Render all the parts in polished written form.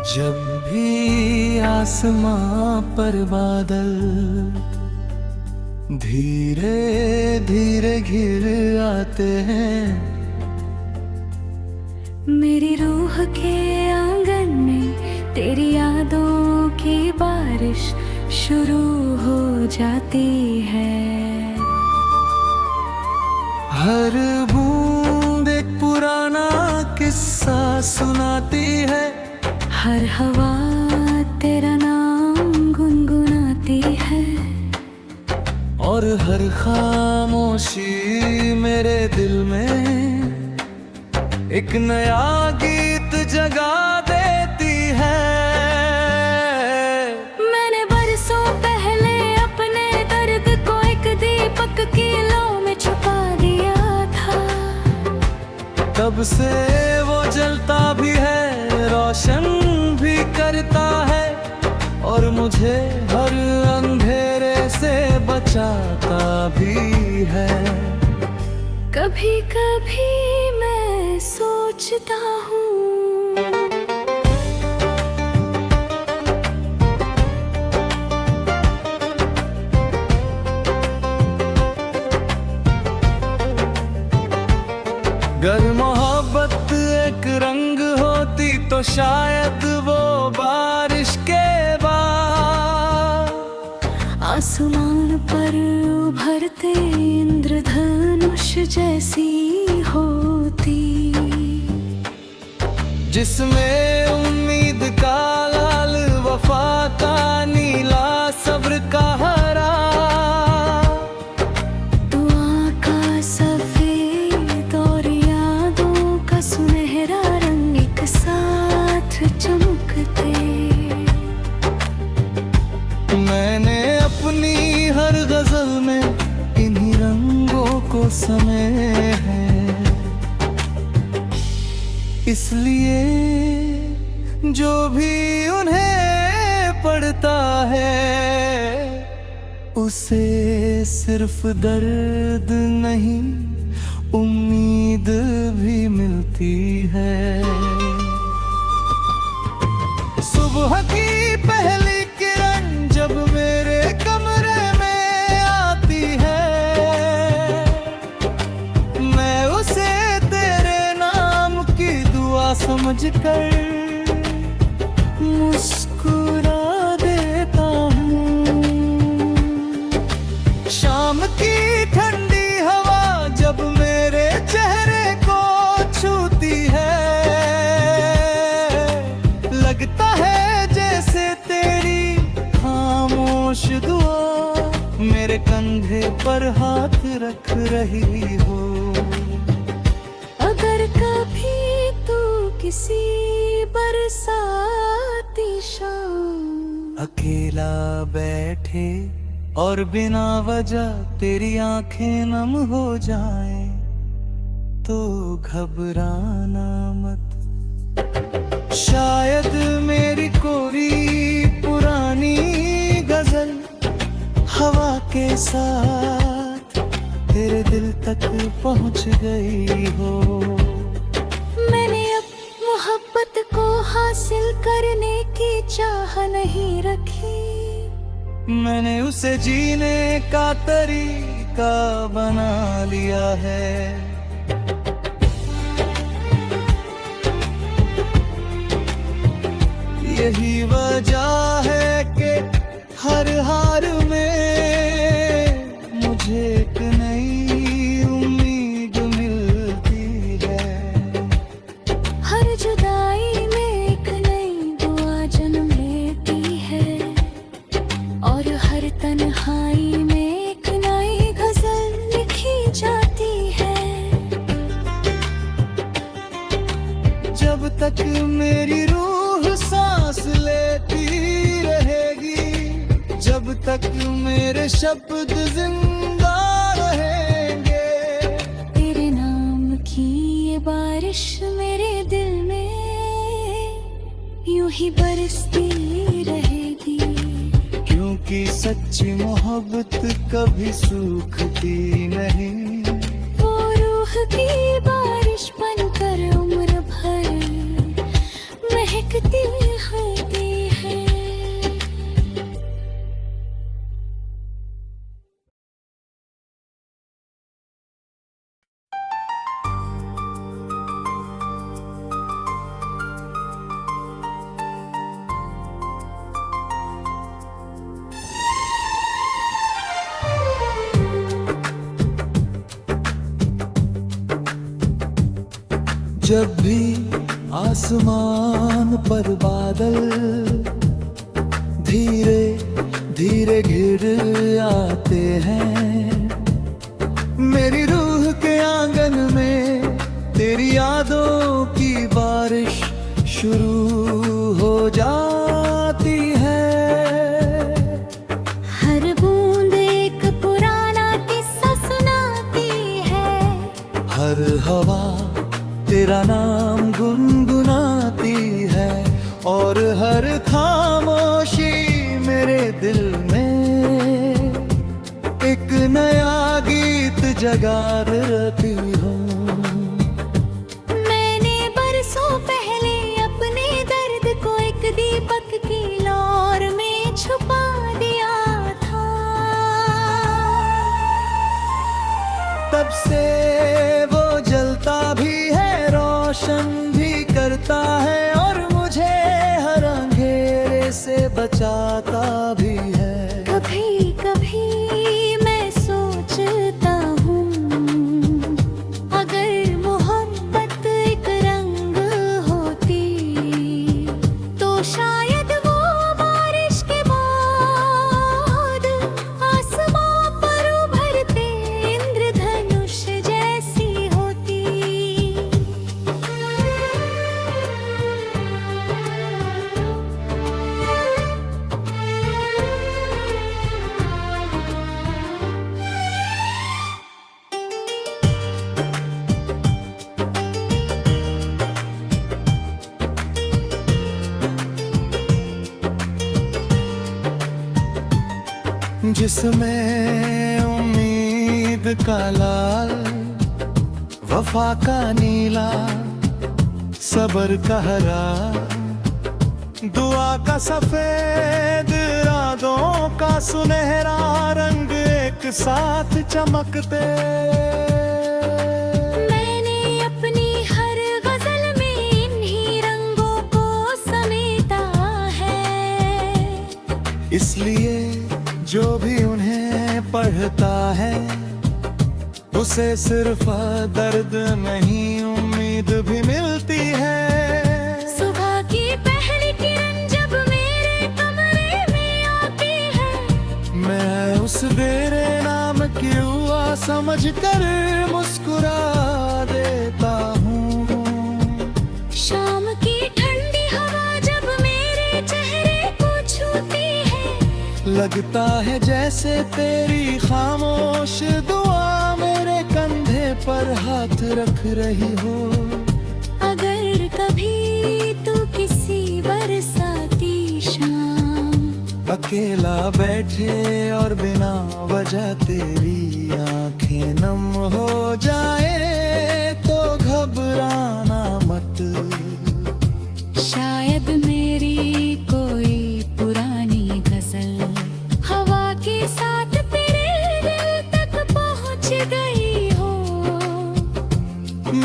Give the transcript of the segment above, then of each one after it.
जब भी आसमां पर बादल धीरे धीरे घिर आते हैं, मेरी रूह के आंगन में तेरी यादों की बारिश शुरू हो जाती है। हर बूंद एक पुराना किस्सा सुनाती है, हर हवा तेरा नाम गुनगुनाती है, और हर खामोशी मेरे दिल में एक नया गीत जगा देती है। मैंने बरसों पहले अपने दर्द को एक दीपक की लौ में छुपा दिया था। तब से वो जलता भी है, रोशन भी करता है, और मुझे हर अंधेरे से बचाता भी है। कभी कभी मैं सोचता हूँ गर मोहब्बत एक रंग होती तो शायद वो बारिश के बाद आसमान पर उभरते इंद्रधनुष जैसी होती, जिसमें उम्मीद का लाल, वफा का नीला, सब्र का हरा, दुआ का सफेद और यादों का सुनहरा रंग एक साथ चमकते। मैंने अपनी हर गजल में इन्हीं रंगों को समेटे है, इसलिए जो भी उन्हें पढ़ता है उसे सिर्फ दर्द नहीं उम्मीद भी मिलती है। सुबह की पहली किरण जब मेरे कमरे में आती है, मैं उसे तेरे नाम की दुआ समझकर मुस्कुरा देता हूँ। शाम की ठंडी हवा जब मेरे चेहरे को छूती है, लगता है जैसे तेरी खामोश दुआ मेरे कंधे पर हाथ रख रही हो। अगर कभी तू किसी बरसाती शाम अकेला बैठे और बिना वजह तेरी आंखें नम हो जाएं, तो घबराना मत। शायद मेरी कोई पुरानी गजल हवा के साथ तेरे दिल तक पहुंच गई हो। मैंने अब मोहब्बत को हासिल करने की चाह नहीं रखी, मैंने उसे जीने का तरीका बना लिया है। यही वजह है कि हर हार में मुझे एक नई उम्मीद मिलती है। हर जुदाई में एक नई दुआ जन्म लेती है, और हर तन्हाई में एक नई गजल लिखी जाती है। जब तक मेरी रूह सांस लेती रहेगी, जब तक मेरे शब्द जिंदा रहेंगे, तेरे नाम की ये बारिश मेरे दिल में यूं ही बरसती रहेगी। क्योंकि सच्ची मोहब्बत कभी सूखती नहीं, वो रूह की बारिश बनकर उम्र भर महक चमकती होती है। जब भी आसमान पर बादल धीरे धीरे घिर आते हैं, मेरी रूह के आंगन में तेरी यादों की बारिश शुरू हो जाती है। हर बूंद एक पुराना किस्सा सुनाती है, हर हवा तेरा नाम गुनगुनाती है, और हर खामोशी मेरे दिल में एक नया गीत जगा देती हूँ। मैंने बरसों पहले अपने दर्द को एक दीपक की लौर में छुपा दिया था। तब से वो जलता भी है, रोशन भी करता है, और मुझे हर अंधेरे से बचाता भी है। कभी कभी मैं सोचता हूँ, अगर मोहब्बत एक रंग होती तो शायद वो बारिश के बाद आसमां पर उभरते इंद्रधनुष जैसी होती। जिसमें उम्मीद का लाल, वफा का नीला, सबर का हरा, दुआ का सफेद, इरादों का सुनहरा रंग एक साथ चमकते। मैंने अपनी हर गजल में इन्हीं रंगों को समेटा है, इसलिए जो भी उन्हें पढ़ता है उसे सिर्फ दर्द नहीं उम्मीद भी मिलती है। सुबह की पहली किरण जब मेरे कमरे में आती है, मैं उस तेरे नाम की हुआ समझ कर मुस्कुरा देता हूँ। शाम की ठंडी हवा जब मेरे चेहरे को छूती है, लगता है जैसे तेरी खामोश दुआ मेरे कंधे पर हाथ रख रही हो। अगर कभी तू किसी बरसाती शाम अकेला बैठे और बिना वजह तेरी आंखें नम हो जाए तो घबराना मत। शायद मेरी कोई पुरानी गजल हवा के साथ तेरे दिल तक पहुंच गई हो।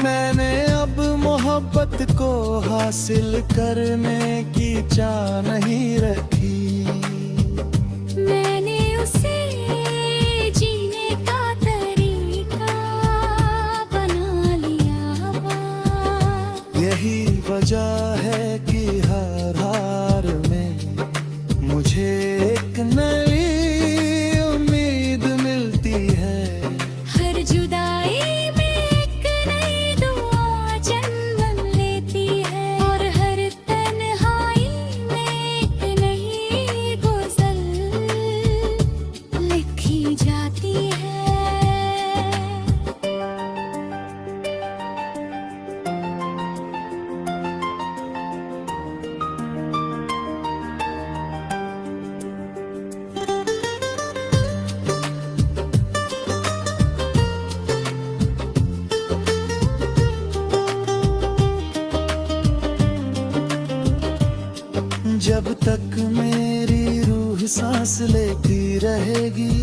मैंने अब मोहब्बत को हासिल करने की चाह नहीं रखी, मैंने उसे जीने का तरीका बना लिया। यही वजह है कि हर हार में मुझे एक नई उम्मीद मिलती है। हर जुदाई में एक नई दुआ जन्म लेती है, और हर तन्हाई में एक नई रहेगी।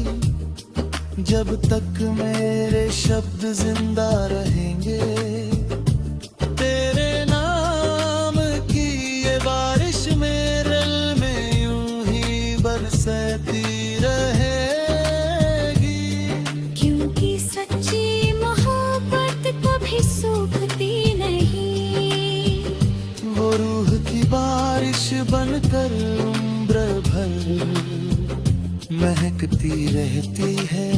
जब तक मेरे शब्द जिंदा रहेंगे, तेरे नाम की ये बारिश मेरे दिल में यूं ही बरसती रहेगी। क्योंकि सच्ची मोहब्बत कभी सूखती नहीं, वो रूह की बारिश बनकर उम्र भर महकती रहती है।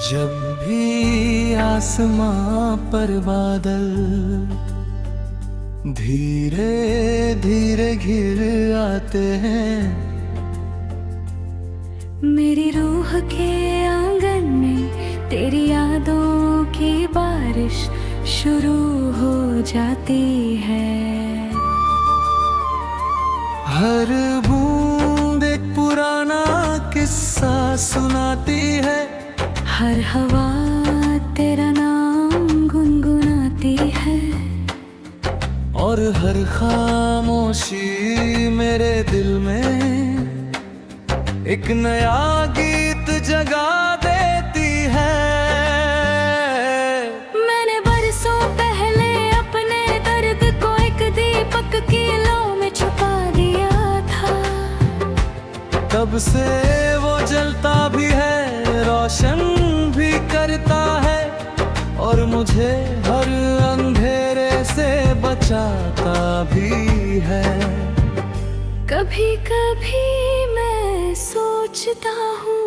जब भी आसमां पर बादल धीरे धीरे घिर आते हैं, मेरी रूह के आंगन में तेरी यादों की बारिश शुरू हो जाती है। हर बूंद एक पुराना किस्सा सुनाती है, हर हवा तेरा नाम गुनगुनाती है, और हर खामोशी मेरे दिल में एक नया गीत जगा देती है। मैंने बरसों पहले अपने दर्द को एक दीपक की लौ में छुपा दिया था, तब से वो जलता भी है, रोशन भी करता है, और मुझे हर अंधेरे से बचाता भी है। कभी कभी मैं सोचता हूँ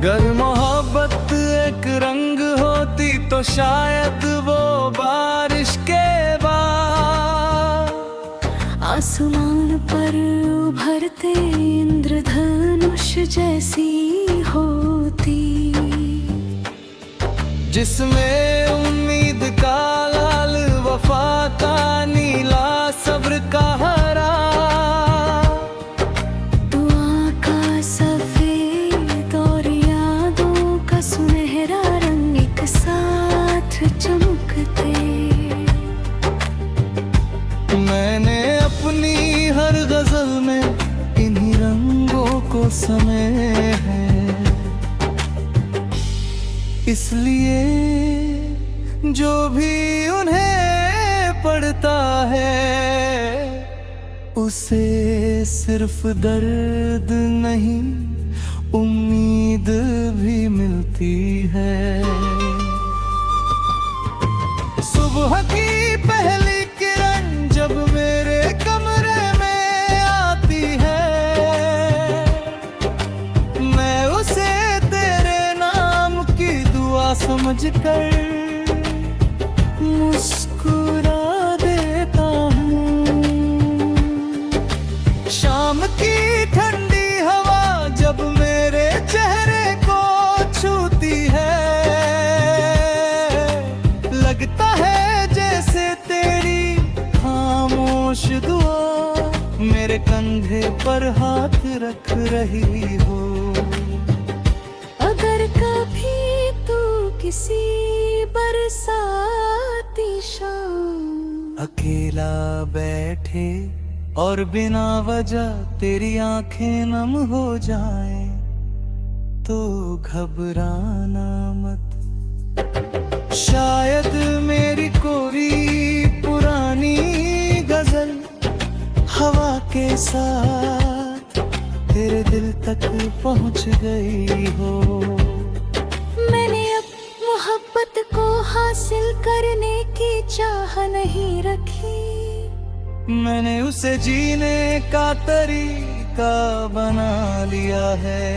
गर मोहब्बत एक रंग होती तो शायद वो बारिश के बाद आसमान पर उभरते इंद्रधनुष जैसी होती, जिसमें उम्मीद का लाल, वफा का नीला, सब्र का हरा, दुआ का सफेद और यादों का सुनहरा रंग एक साथ चमकते। मैंने अपनी हर गजल में इन्हीं रंगों को समेटे है, इसलिए जो भी उन्हें पढ़ता है उसे सिर्फ दर्द नहीं उम्मीद भी मिलती है। सुबह की पहली किरण जब मेरे कमरे में आती है, मैं उसे तेरे नाम की दुआ समझकर मुस्कुरा देता हूँ। शाम की ठंडी हवा जब मेरे चेहरे को छूती है, लगता है जैसे तेरी खामोश दुआ मेरे कंधे पर हाथ रख रही हो। अगर कभी तू किसी बरसाती शाम अकेला बैठे और बिना वजह तेरी आंखें नम हो जाए तो घबराना मत। शायद मेरी कोई पुरानी गजल हवा के साथ तेरे दिल तक पहुंच गई हो। मैंने अब मोहब्बत को हासिल करने की चाह नहीं रखी। मैंने उसे जीने का तरीका बना लिया है।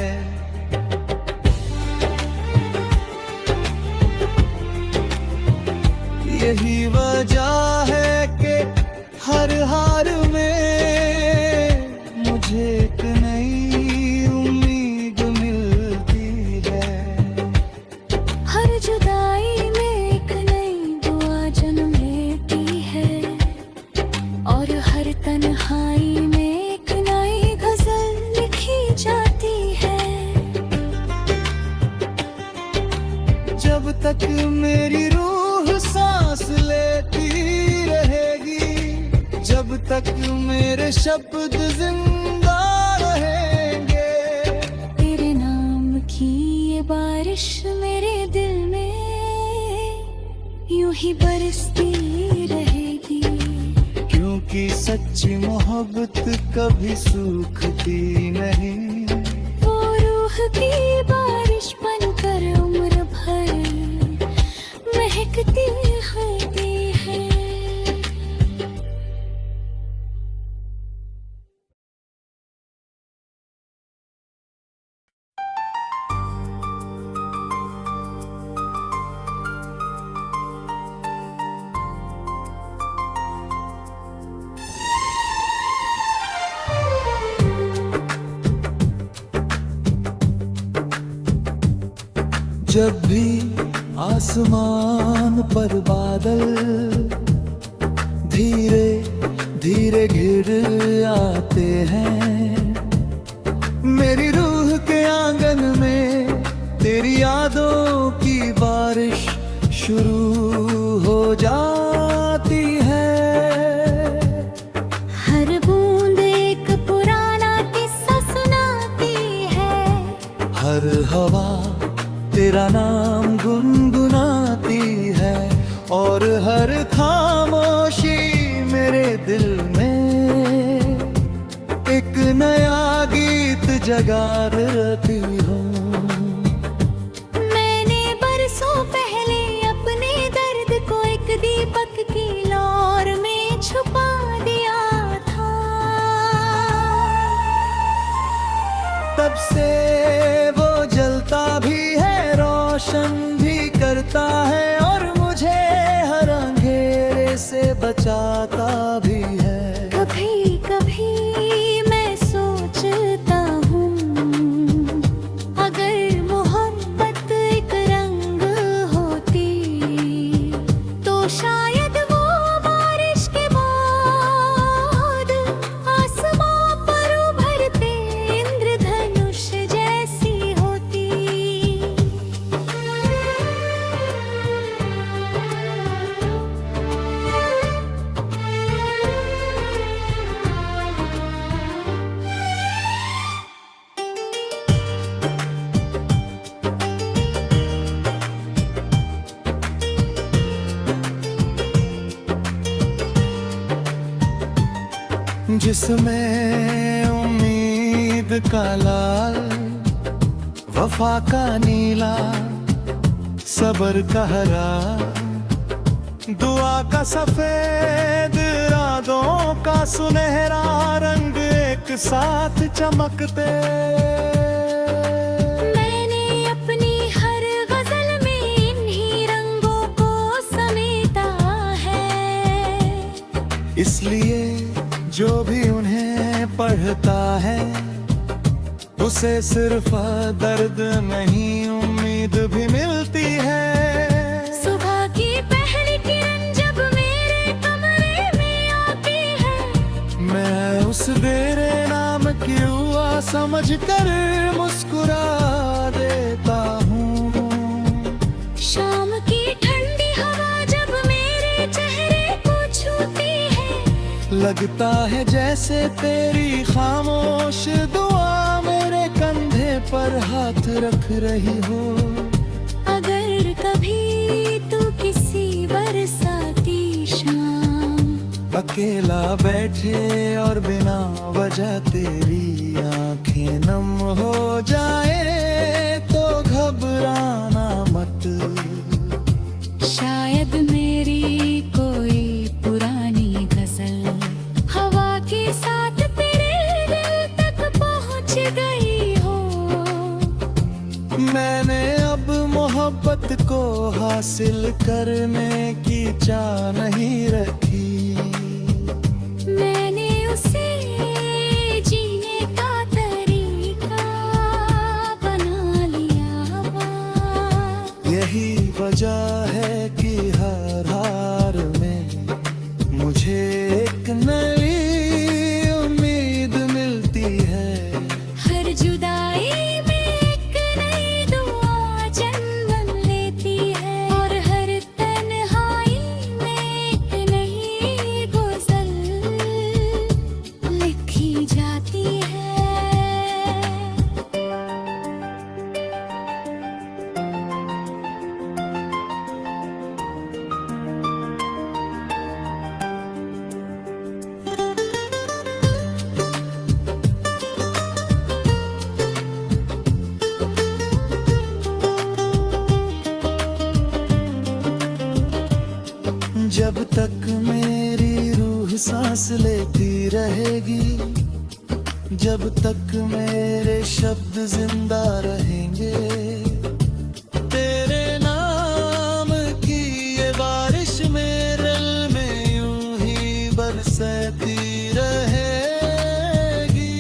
यही वजह है कि हर हार में मुझे एक नई उम्मीद मिलती है। हर जुदाई में एक नई दुआ जन्म लेती है, और हर तन्हाई में एक नई गजल लिखी जाती है। जब तक मेरी रूह सांस लेती रहेगी, जब तक मेरे शब्द जिंदा रहेंगे, तेरे नाम की ये बारिश मेरे दिल में यूं ही बरसती रहेगी। क्योंकि सच्ची मोहब्बत कभी सूखती नहीं। वो रूह की बारिश बनकर उम्र भर महकती रहती है। जब भी आसमान पर बादल धीरे धीरे घिर आते हैं, मेरी रूह के आंगन में तेरी यादों की बारिश शुरू हो जाती है। हर बूंद एक पुराना किस्सा सुनाती है, हर हवा तेरा नाम गुनगुनाती है, और हर खामोशी मेरे दिल में एक नया गीत जगा देती हूँ। मैंने बरसों पहले अपने दर्द को एक दीपक की लौर में छुपा दिया था। तब से वो जलता भी है, रोशन भी करता है, और मुझे हर अंधेरे से बचाता भी है। कभी कभी मैं सोचता हूँ, अगर मोहब्बत एक रंग होती तो शायद वो बारिश के बाद आसमां पर उभरते इंद्रधनुष जैसी होती। जिसमें उम्मीद का लाल, वफा का नीला, सबर का हरा, दुआ का सफेद, इरादों का सुनहरा रंग एक साथ चमकते। मैंने अपनी हर गजल में इन्हीं रंगों को समेटा है, इसलिए जो भी उन्हें पढ़ता है उसे सिर्फ दर्द नहीं उम्मीद भी मिलती है। सुबह की पहली किरण जब मेरे कमरे में आती है, मैं उस तेरे नाम की हुआ समझ कर मुस्कुरा देता हूँ। शाम की ठंडी हवा जब मेरे चेहरे को छूती है, लगता है जैसे तेरी खामोश दुआ मेरे कंधे पर हाथ रख रही हो। अगर कभी तू किसी बरसाती शाम अकेला बैठे और बिना वजह तेरी आंखें नम हो जाए तो घबराना मत। शायद हासिल करने की चाह नहीं रखी। मैंने उसे जीने का तरीका बना लिया। यही वजह है कि हर हार में मुझे एक नई उम्मीद मिलती है। हर जुदाई में एक नई दुआ जन्म लेती है, और हर तन्हाई में एक नई गज़ल लिखी जाती है। जब तक मेरी रूह सांस लेती रहेगी, जब तक मेरे शब्द जिंदा रहेंगे, तेरे नाम की ये बारिश मेरे दिल में यूं ही बरसती रहेगी।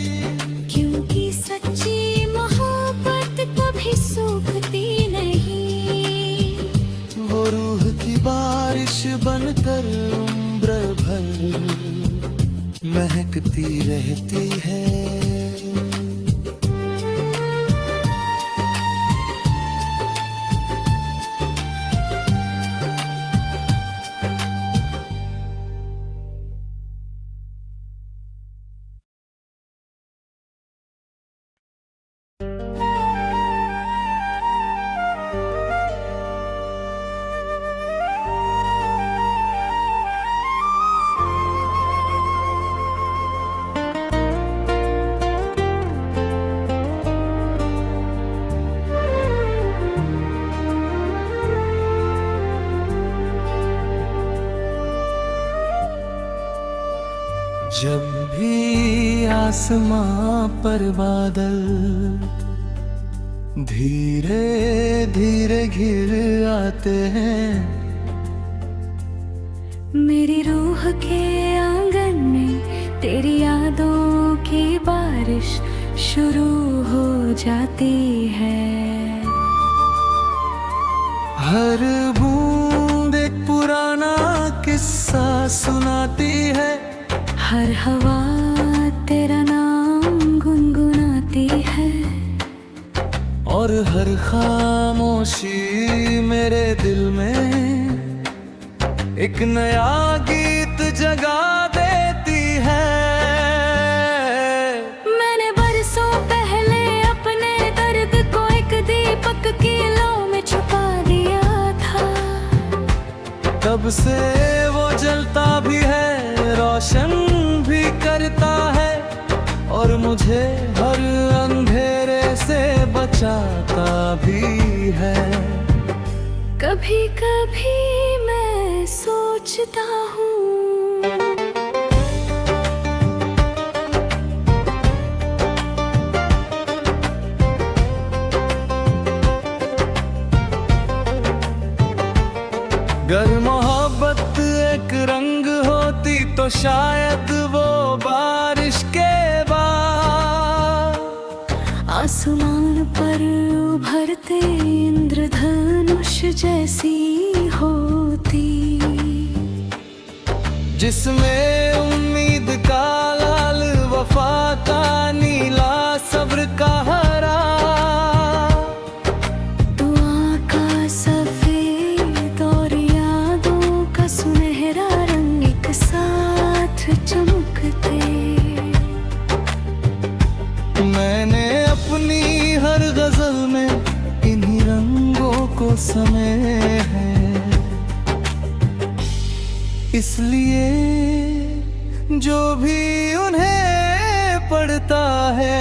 क्योंकि सच्ची मोहब्बत कभी सूखती नहीं, वो रूह की बारिश बनकर उम्र भर महकती रहती है। जब भी आसमां पर बादल धीरे धीरे घिर आते हैं, मेरी रूह के आंगन में तेरी यादों की बारिश शुरू हो जाती है। हर बूंद एक पुराना किस्सा सुनाती है, हर हवा तेरा नाम गुनगुनाती है, और हर खामोशी मेरे दिल में एक नया गीत जगा देती है। मैंने बरसों पहले अपने दर्द को एक दीपक की लौ में छुपा दिया था। तब से वो जलता भी है, रोशन भी करता है, और मुझे हर अंधेरे से बचाता भी है। कभी कभी मैं सोचता हूँ गर मोहब्बत एक रंग होती तो शायद वो बारिश के बाद आसमान पर उभरते इंद्रधनुष जैसी होती, जिसमें उम्मीद का लाल, वफा का नीला, सब्र का हरा, दुआ का सफेद और यादों का सुनहरा रंग एक साथ चमकते। मैंने अपनी हर गजल में इन्हीं रंगों को समेटे हैं, इसलिए जो भी उन्हें पढ़ता है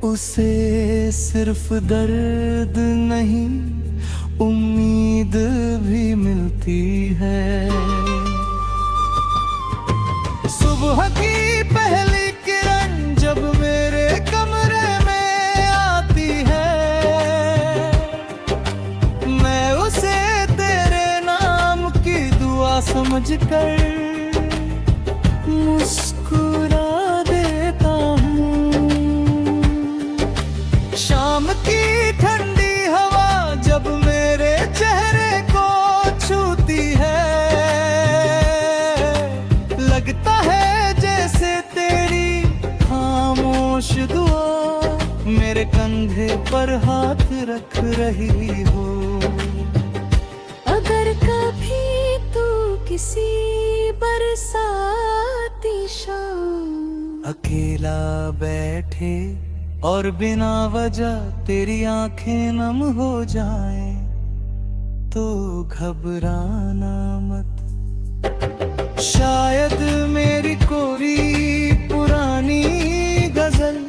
उसे सिर्फ दर्द नहीं उम्मीद भी मिलती है। सुबह की पहली किरण जब मेरे कमरे में आती है, मैं उस समझकर मुस्कुरा देता हूँ। शाम की ठंडी हवा जब मेरे चेहरे को छूती है, लगता है जैसे तेरी खामोश दुआ मेरे कंधे पर हाथ रख रही हो। अगर कभी तू किसी बरसाती शाम अकेला बैठे और बिना वजह तेरी आंखें नम हो जाएं, तो घबराना मत। शायद मेरी कोरी पुरानी गजल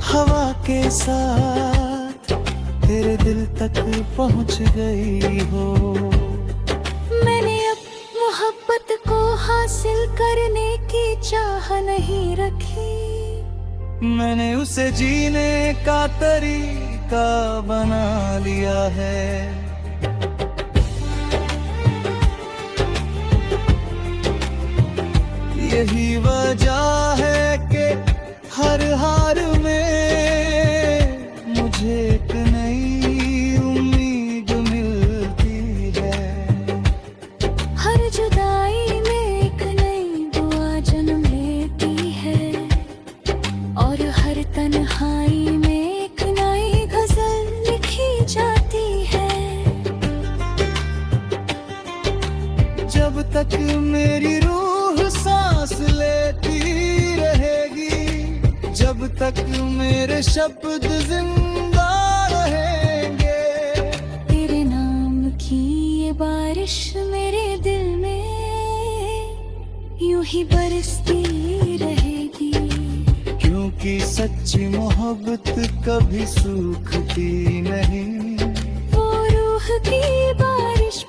हवा के साथ तेरे दिल तक पहुंच गई हो। मैंने अब मोहब्बत को हासिल करने की चाह नहीं रखी, मैंने उसे जीने का तरीका बना लिया है। यही वजह है कि हर हार में मुझे एक नई उम्मीद मिलती है। हर जुदाई में एक नई दुआ जन्म लेती है, और हर तन्हाई में एक नई गजल लिखी जाती है। जब तक मेरी रूह सांस लेती रहेगी, जब तक मेरे शब्द जिंदा रहेंगे, तेरे नाम की ये बारिश मेरे दिल में यूं ही बरसती रहेगी। क्योंकि सच्ची मोहब्बत कभी सूखती नहीं। वो रूह की बारिश